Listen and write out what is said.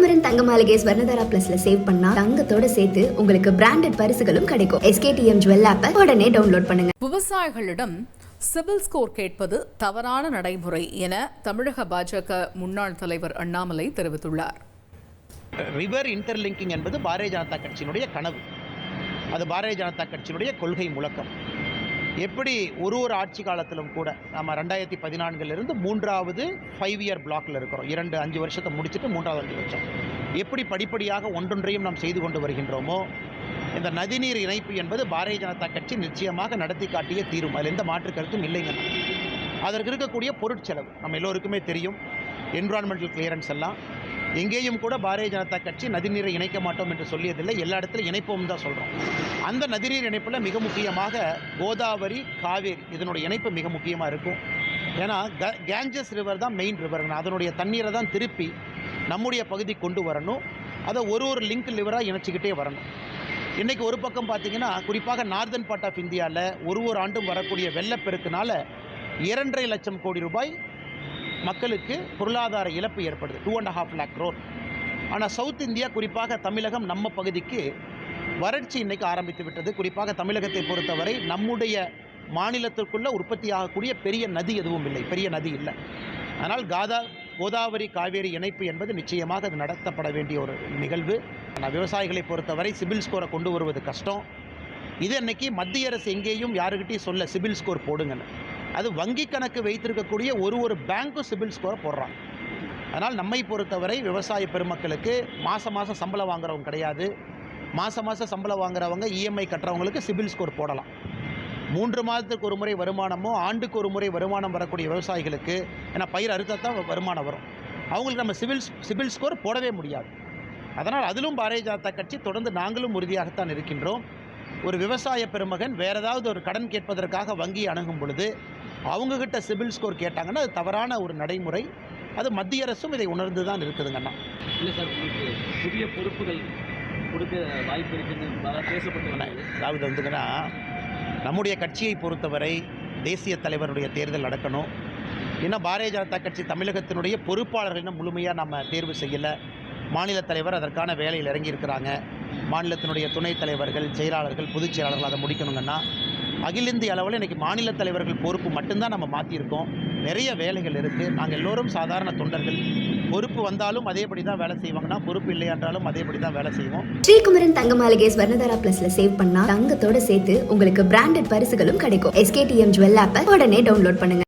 ஸ்ரீகுமரன் தங்க மாளிகை ஸ்வர்ணதாரா பிளஸ்ல சேவ் பண்ணா தங்கத்தோட சேர்த்து உங்களுக்கு பிராண்டட் பரிசுகளும் கிடைக்கும். SKTM ஜுவல் ஆப்பை உடனே டவுன்லோட் பண்ணுங்க. விவசாயிகளிடம் சிபில் ஸ்கோர் கேட்பது தவறான நடைமுறை என தமிழக பாஜக முன்னாள் தலைவர் அண்ணாமலை தெரிவித்துள்ளார். ரிவர் இன்டர்லிங்கிங் என்பது பாரதிய ஜனதா கட்சியினுடைய கனவு. அது பாரதிய ஜனதா கட்சியினுடைய கொள்கை முழக்கம். எப்படி ஒரு ஆட்சி காலத்திலும் கூட நம்ம 2014 மூன்றாவது 5 இயர் பிளாக்ல இருக்கிறோம். 5 வருஷத்தை முடிச்சுட்டு மூன்றாவது 5 வருஷம் எப்படி படிப்படியாக ஒன்றொன்றையும் நாம் செய்து கொண்டு வருகின்றோமோ, இந்த நதிநீர் இணைப்பு என்பது பாரதிய ஜனதா கட்சி நிச்சயமாக நடத்தி காட்டிய தீரும். அதில் எந்த மாற்று கருத்தும் இல்லைங்க. அதற்கு இருக்கக்கூடிய பொருட்செலவு நம்ம எல்லோருக்குமே தெரியும். என்விரான்மெண்டல் கிளியரன்ஸ் எல்லாம் எங்கேயும் கூட பாரதிய ஜனதா கட்சி நதிநீரை இணைக்க மாட்டோம் என்று சொல்லியதில்லை. எல்லா இடத்துலையும் இணைப்போம் தான் சொல்கிறோம். அந்த நதிநீர் இணைப்பில் மிக முக்கியமாக கோதாவரி, காவேரி இதனுடைய இணைப்பு மிக முக்கியமாக இருக்கும். ஏன்னா கேஞ்சஸ் ரிவர் தான் மெயின் ரிவர். அதனுடைய தண்ணீரை தான் திருப்பி நம்முடைய பகுதி கொண்டு வரணும். அதை ஒரு லிங்க் லிவராக இணைச்சிக்கிட்டே வரணும். இன்றைக்கி ஒரு பக்கம் பார்த்திங்கன்னா, குறிப்பாக நார்தன் பார்ட் ஆஃப் இந்தியாவில் ஒரு ஆண்டும் வரக்கூடிய வெள்ளப்பெருக்கினால 2.5 லட்சம் கோடி ரூபாய் மக்களுக்கு பொருளாதார இழப்பு ஏற்படுது. 2.5 lakh crore. ஆனால் சவுத் இந்தியா, குறிப்பாக தமிழகம், நம்ம பகுதிக்கு வறட்சி இன்றைக்கி ஆரம்பித்து விட்டது. குறிப்பாக தமிழகத்தை பொறுத்தவரை நம்முடைய மாநிலத்திற்குள்ளே உற்பத்தி ஆகக்கூடிய பெரிய நதி எதுவும் இல்லை, பெரிய நதி இல்லை. அதனால் கோதாவரி காவேரி இணைப்பு என்பது நிச்சயமாக அது நடத்தப்பட வேண்டிய ஒரு நிகழ்வு. ஆனால் விவசாயிகளை பொறுத்தவரை சிபில் ஸ்கோரை கொண்டு வருவது கஷ்டம். இது அன்றைக்கி மத்திய அரசு எங்கேயும் யாருக்கிட்டையும் சொல்ல சிபில் ஸ்கோர் போடுங்கன்னு. அது வங்கி கணக்கு வைத்திருக்கக்கூடிய ஒரு பேங்க்கும் சிபில் ஸ்கோரை போடுறாங்க. அதனால் நம்மை பொறுத்தவரை விவசாய பெருமக்களுக்கு மாதம் சம்பளம் வாங்குறவங்க கிடையாது. மாதம் சம்பளம் வாங்குறவங்க EMI கட்டுறவங்களுக்கு சிபில் ஸ்கோர் போடலாம். 3 மாதத்துக்கு ஒரு முறை வருமானமோ ஆண்டுக்கு ஒரு முறை வருமானம் வரக்கூடிய விவசாயிகளுக்கு, ஏன்னா பயிர் அறுத்தான் வருமானம் வரும், அவங்களுக்கு நம்ம சிபில் ஸ்கோர் போடவே முடியாது. அதனால் அதிலும் பாரதிய ஜனதா கட்சி தொடர்ந்து நாங்களும் உறுதியாகத்தான் இருக்கின்றோம். ஒரு விவசாய பெருமகன் வேறு ஏதாவது ஒரு கடன் கேட்பதற்காக வங்கியை அணுகும் பொழுது அவங்கக்கிட்ட சிபில் ஸ்கோர் கேட்டாங்கன்னா அது தவறான ஒரு நடைமுறை. அது மத்திய அரசும் இதை உணர்ந்து தான் இருக்குதுங்கண்ணா. இல்லை சார், புதிய பொறுப்புகள் கொடுக்க வாய்ப்பு இருக்குன்னு பேசப்பட்டு அதாவது வந்துங்கன்னா, நம்முடைய கட்சியை பொறுத்தவரை தேசிய தலைவருடைய தேர்தல் நடக்கணும். இன்னும் பாரதிய ஜனதா கட்சி தமிழகத்தினுடைய பொறுப்பாளர்கள் இன்னும் முழுமையாக நம்ம தேர்வு செய்யலை. மாநில தலைவர் அதற்கான வேலையில் இறங்கியிருக்கிறாங்க. மாநிலத்தினுடைய துணைத் தலைவர்கள், செயலாளர்கள், பொதுச் செயலாளர்கள் அதை முடிக்கணுங்கன்னா, அகில இந்திய அளவில் இன்றைக்கி மாநில தலைவர்கள் பொறுப்பு மட்டும்தான் நம்ம மாற்றியிருக்கோம். நிறைய வேலைகள் இருக்குது. நாங்கள் எல்லோரும் சாதாரண தொண்டர்கள். பொறுப்பு வந்தாலும் அதேபடி தான் வேலை செய்வாங்கன்னா, பொறுப்பு இல்லை என்றாலும் அதேபடி தான் வேலை செய்வோம். ஸ்ரீகுமரன் தங்க மாளிகை ஸ்வர்ணதாரா பிளஸ்ல சேவ் பண்ணா தங்கத்தோட சேர்த்து உங்களுக்கு பிராண்டட் பரிசுகளும் கிடைக்கும். SKTM ஜுவல் ஆப்பை உடனே டவுன்லோட் பண்ணுங்க.